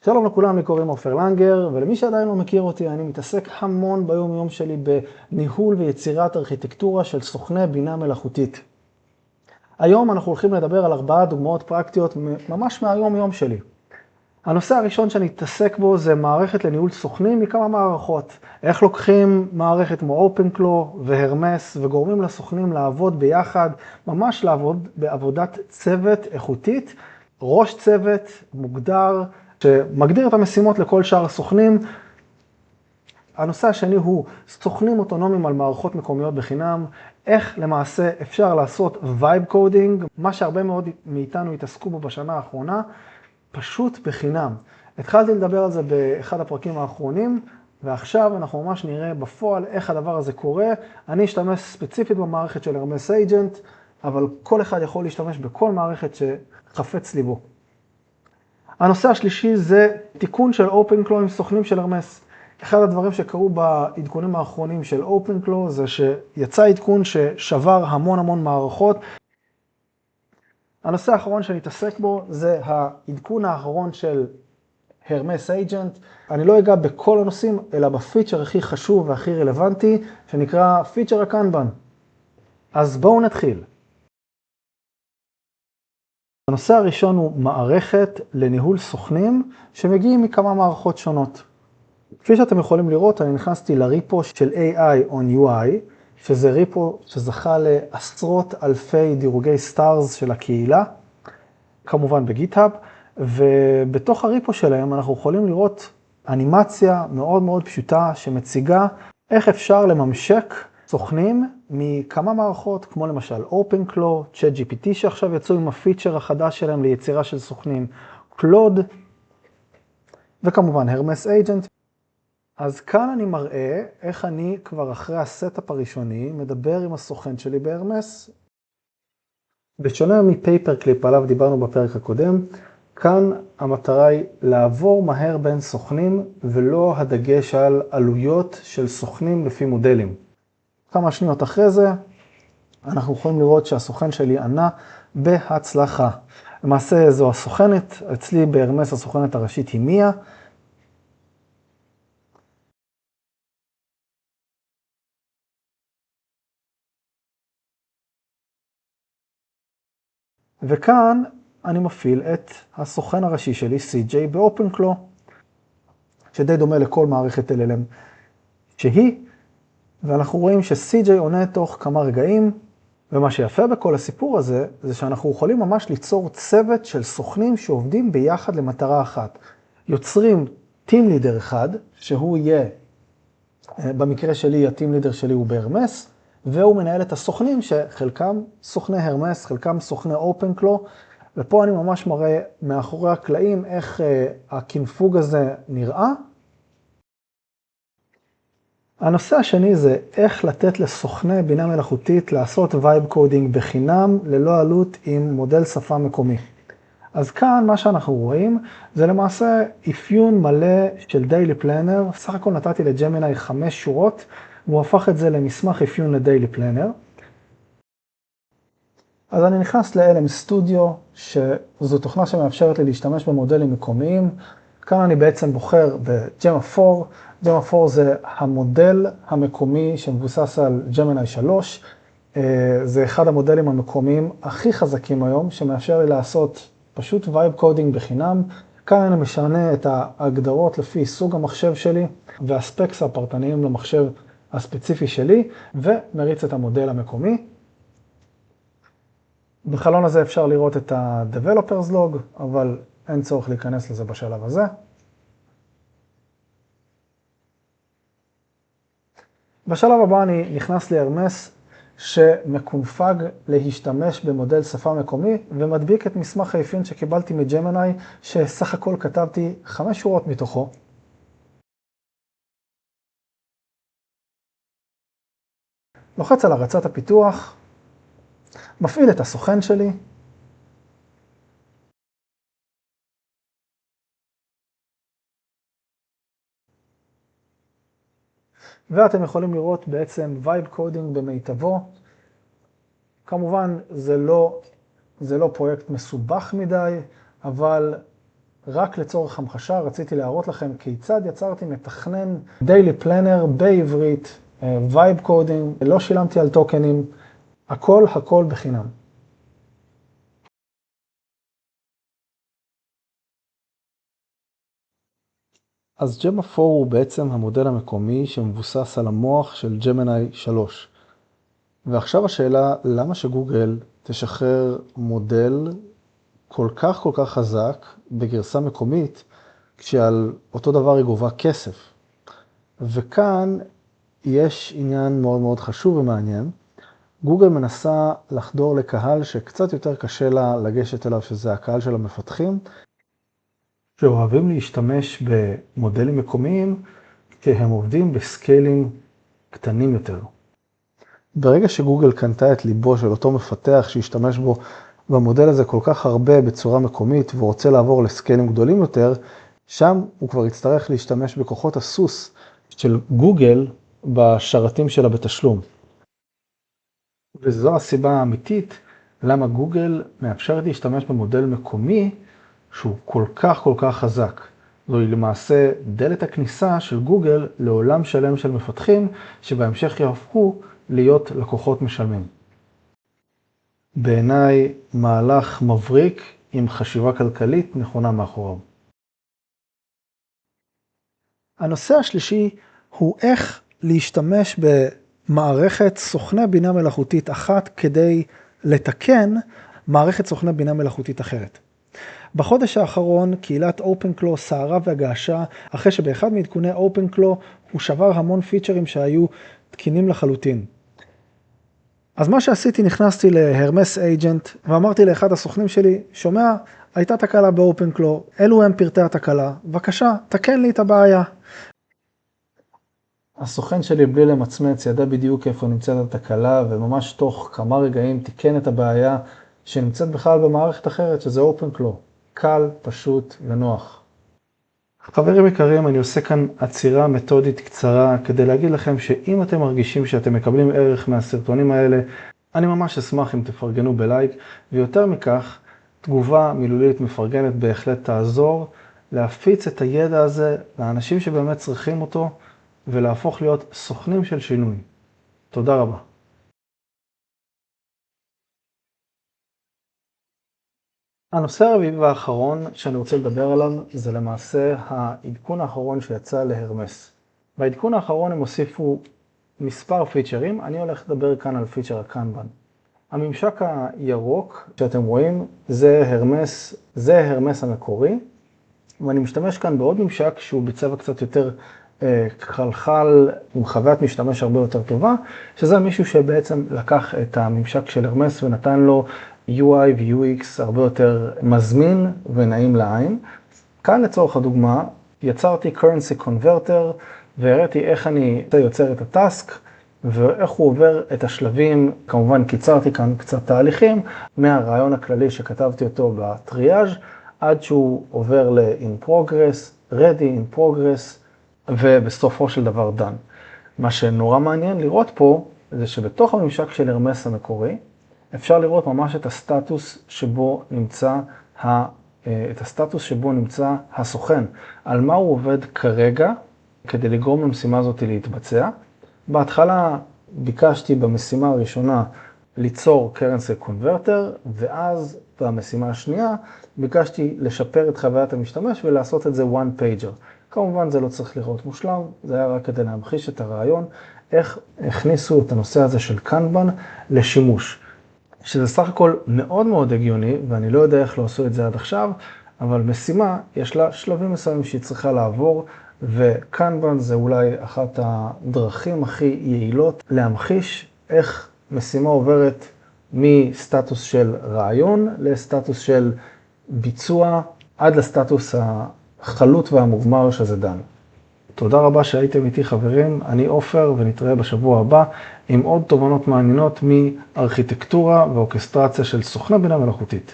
שלום לכולם, לי קוראים עופר לנגר, ולמי שעדיין לא מכיר אותי, אני מתעסק המון ביום יום שלי בניהול ויצירת ארכיטקטורה של סוכני בינה מלאכותית. היום אנחנו הולכים לדבר על 4 דוגמאות פרקטיות ממש מהיום יום שלי. הנושא הראשון שאני אתעסק בו זה מערכת לניהול סוכנים מכמה מערכות. איך לוקחים מערכת כמו OpenClaw והרמס וגורמים לסוכנים לעבוד ביחד, ממש לעבוד בעבודת צוות איכותית, ראש צוות מוגדר, שמגדיר את המשימות לכל שאר הסוכנים. הנושא השני הוא סוכנים אוטונומיים על מערכות מקומיות בחינם, איך למעשה אפשר לעשות וייב קודינג, מה שהרבה מאוד מאיתנו התעסקו בו בשנה האחרונה, פשוט בחינם. התחלתי לדבר על זה באחד הפרקים האחרונים, ועכשיו אנחנו ממש נראה בפועל איך הדבר הזה קורה. אני אשתמש ספציפית במערכת של הרמס אייג'נט, אבל כל אחד יכול להשתמש בכל מערכת שחפץ ליבו. הנושא השלישי זה תיקון של OpenClaw עם סוכנים של הרמס. אחד הדברים שקרו בעדכונים האחרונים של OpenClaw זה שיצא עדכון ששבר המון מערכות. הנושא האחרון שאני אתעסק בו זה העדכון האחרון של הרמס אייג'נט. אני לא אגע בכל הנושאים, אלא בפיצ'ר הכי חשוב והכי רלוונטי, שנקרא פיצ'ר הקנבן. אז בואו נתחיל. הנושא הראשון הוא מערכת לניהול סוכנים שמגיעים מכמה מערכות שונות. כפי שאתם יכולים לראות, אני נכנסתי לריפו של AI on UI, שזה ריפו שזכה לעשרות אלפי דירוגי סטארס של הקהילה, כמובן בגיטהאב, ובתוך הריפו שלהם אנחנו יכולים לראות אנימציה מאוד פשוטה שמציגה איך אפשר לממשק סוכנים מכמה מערכות, כמו למשל OpenClaw, ChatGPT שעכשיו יצאו עם הפיצ'ר החדש שלהם ליצירה של סוכנים, Claude, וכמובן הרמס אייג'נט. אז כאן אני מראה איך אני כבר אחרי הסטאפ הראשוני מדבר עם הסוכן שלי בהרמס. בשונה מפייפר קליפ עליו דיברנו בפרק הקודם, כאן המטרה היא לעבור מהר בין סוכנים ולא הדגש על עלויות של סוכנים לפי מודלים. כמה שניות אחרי זה אנחנו יכולים לראות שהסוכן שלי ענה בהצלחה. למעשה זו הסוכנת, אצלי בהרמס הסוכנת הראשית היא מיה. וכאן אני מפעיל את הסוכן הראשי שלי, CJ, ב-OpenClaw, שדי דומה לכל מערכת LLM שהיא, ואנחנו רואים ש-CJ עונה תוך כמה רגעים, ומה שיפה בכל הסיפור הזה, זה שאנחנו יכולים ממש ליצור צוות של סוכנים שעובדים ביחד למטרה אחת. יוצרים Team Leader אחד, שהוא יהיה, במקרה שלי, ה-Team Leader שלי הוא בהרמס, והוא מנהל את הסוכנים שחלקם סוכני הרמס, חלקם סוכני OpenClaw, ופה אני ממש מראה מאחורי הקלעים איך הקינפוג הזה נראה. הנושא השני זה איך לתת לסוכני בינה מלאכותית לעשות וייב קודינג בחינם ללא עלות עם מודל שפה מקומי. אז כאן מה שאנחנו רואים זה למעשה אפיון מלא של דיילי פלנר. סך הכל נתתי לג'מיני 5 שורות, והוא הפך את זה למסמך אפיון לדיילי פלנר. אז אני נכנס ל-LM Studio, שזו תוכנה שמאפשרת לי להשתמש במודלים מקומיים. כאן אני בעצם בוחר ב-Gemma 4. Gemma 4 זה המודל המקומי שמבוסס על Gemini 3. זה אחד המודלים המקומיים הכי חזקים היום, שמאפשר לי לעשות פשוט וייב קודינג בחינם. כאן אני משנה את ההגדרות לפי סוג המחשב שלי, והספקס הפרטניים למחשב הספציפי שלי, ומריץ את המודל המקומי. בחלון הזה אפשר לראות את ה-Developers Log, אבל אין צורך להיכנס לזה בשלב הזה. בשלב הבא אני נכנס להרמס שמקונפג להשתמש במודל שפה מקומי, ומדביק את מסמך האפיון שקיבלתי מג'מיני, שסך הכל כתבתי 5 שורות מתוכו. לוחץ על הרצת הפיתוח, מפעיל את הסוכן שלי, ואתם יכולים לראות בעצם וייב קודינג במיטבו. כמובן זה לא פרויקט מסובך מדי, אבל רק לצורך המחשה רציתי להראות לכם כיצד יצרתי מתכנן Daily Planner בעברית, Vibe Coding, לא שילמתי על טוקנים, הכל בחינם. אז ג'מה 4 הוא בעצם המודל המקומי שמבוסס על המוח של ג'מיני 3. ועכשיו השאלה, למה שגוגל תשחרר מודל כל כך חזק בגרסה מקומית, כשעל אותו דבר היא גובה כסף? וכאן יש עניין מאוד חשוב ומעניין. גוגל מנסה לחדור לקהל שקצת יותר קשה לה לגשת אליו, שזה הקהל של המפתחים, שאוהבים להשתמש במודלים מקומיים כשהם עובדים בסקיילים קטנים יותר. ברגע שגוגל קנתה את ליבו של אותו מפתח שהשתמש בו במודל הזה כל כך הרבה בצורה מקומית ורוצה לעבור לסקיילים גדולים יותר, שם הוא כבר יצטרך להשתמש בכוחות הסוס של גוגל בשרתים שלה בתשלום. וזו הסיבה האמיתית למה גוגל מאפשרת להשתמש במודל מקומי שהוא כל כך חזק. זוהי למעשה דלת הכניסה של גוגל לעולם שלם של מפתחים שבהמשך יהפכו להיות לקוחות משלמים. בעיניי מהלך מבריק עם חשיבה כלכלית נכונה מאחוריו. הנושא השלישי הוא איך להשתמש במערכת סוכני בינה מלאכותית אחת כדי לתקן מערכת סוכני בינה מלאכותית אחרת. בחודש האחרון קהילת OpenClaw סערה והגעשה אחרי שבאחד מעדכוני OpenClaw הוא שבר המון פיצ'רים שהיו תקינים לחלוטין. אז מה שעשיתי, נכנסתי להרמס אייג'נט ואמרתי לאחד הסוכנים שלי, שומע, הייתה תקלה ב-OpenClaw, אלו הם פרטי התקלה, בבקשה, תקן לי את הבעיה. הסוכן שלי בלי למצמץ ידע בדיוק איפה נמצאת התקלה, וממש תוך כמה רגעים תיקן את הבעיה שנמצאת בכלל במערכת אחרת, שזה OpenClaw. קל, פשוט ונוח. חברים יקרים, אני עושה כאן עצירה מתודית קצרה כדי להגיד לכם שאם אתם מרגישים שאתם מקבלים ערך מהסרטונים האלה, אני ממש אשמח אם תפרגנו בלייק, ויותר מכך, תגובה מילולית מפרגנת בהחלט תעזור להפיץ את הידע הזה לאנשים שבאמת צריכים אותו, ולהפוך להיות סוכנים של שינוי. תודה רבה. הנושא הרביעי והאחרון שאני רוצה לדבר עליו זה למעשה העדכון האחרון שיצא להרמס. בעדכון האחרון הם הוסיפו מספר פיצ'רים, אני הולך לדבר כאן על פיצ'ר הקנבן. הממשק הירוק שאתם רואים זה הרמס המקורי, ואני משתמש כאן בעוד ממשק שהוא בצבע קצת יותר חלחל, עם חוויית משתמש הרבה יותר טובה, שזה מישהו שבעצם לקח את הממשק של הרמס ונתן לו UI ו-UX הרבה יותר מזמין ונעים לעין. כאן לצורך הדוגמה, יצרתי currency converter והראיתי איך אני יוצר את הטאסק ואיך הוא עובר את השלבים. כמובן קיצרתי כאן קצת תהליכים מהרעיון הכללי שכתבתי אותו בטריאז' עד שהוא עובר ל-in progress, ready in progress ובסופו של דבר done. מה שנורא מעניין לראות פה זה שבתוך הממשק של הרמס המקורי אפשר לראות ממש את הסטטוס שבו נמצא הסוכן, על מה הוא עובד כרגע כדי לגרום למשימה הזאת להתבצע. בהתחלה ביקשתי במשימה הראשונה ליצור currency converter, ואז במשימה השנייה ביקשתי לשפר את חוויית המשתמש ולעשות את זה one pager. כמובן זה לא צריך לראות מושלם, זה היה רק כדי להמחיש את הרעיון, איך הכניסו את הנושא הזה של קנבן לשימוש. שזה סך הכל מאוד הגיוני, ואני לא יודע איך לא עשו את זה עד עכשיו, אבל משימה יש לה שלבים מסוימים שהיא צריכה לעבור, וקנבן זה אולי אחת הדרכים הכי יעילות להמחיש איך משימה עוברת מסטטוס של רעיון לסטטוס של ביצוע, עד לסטטוס החלוט והמוגמר שזה דן. תודה רבה שהייתם איתי חברים, אני עופר ונתראה בשבוע הבא עם עוד תובנות מעניינות מארכיטקטורה ואורקסטרציה של סוכני בינה מלאכותית.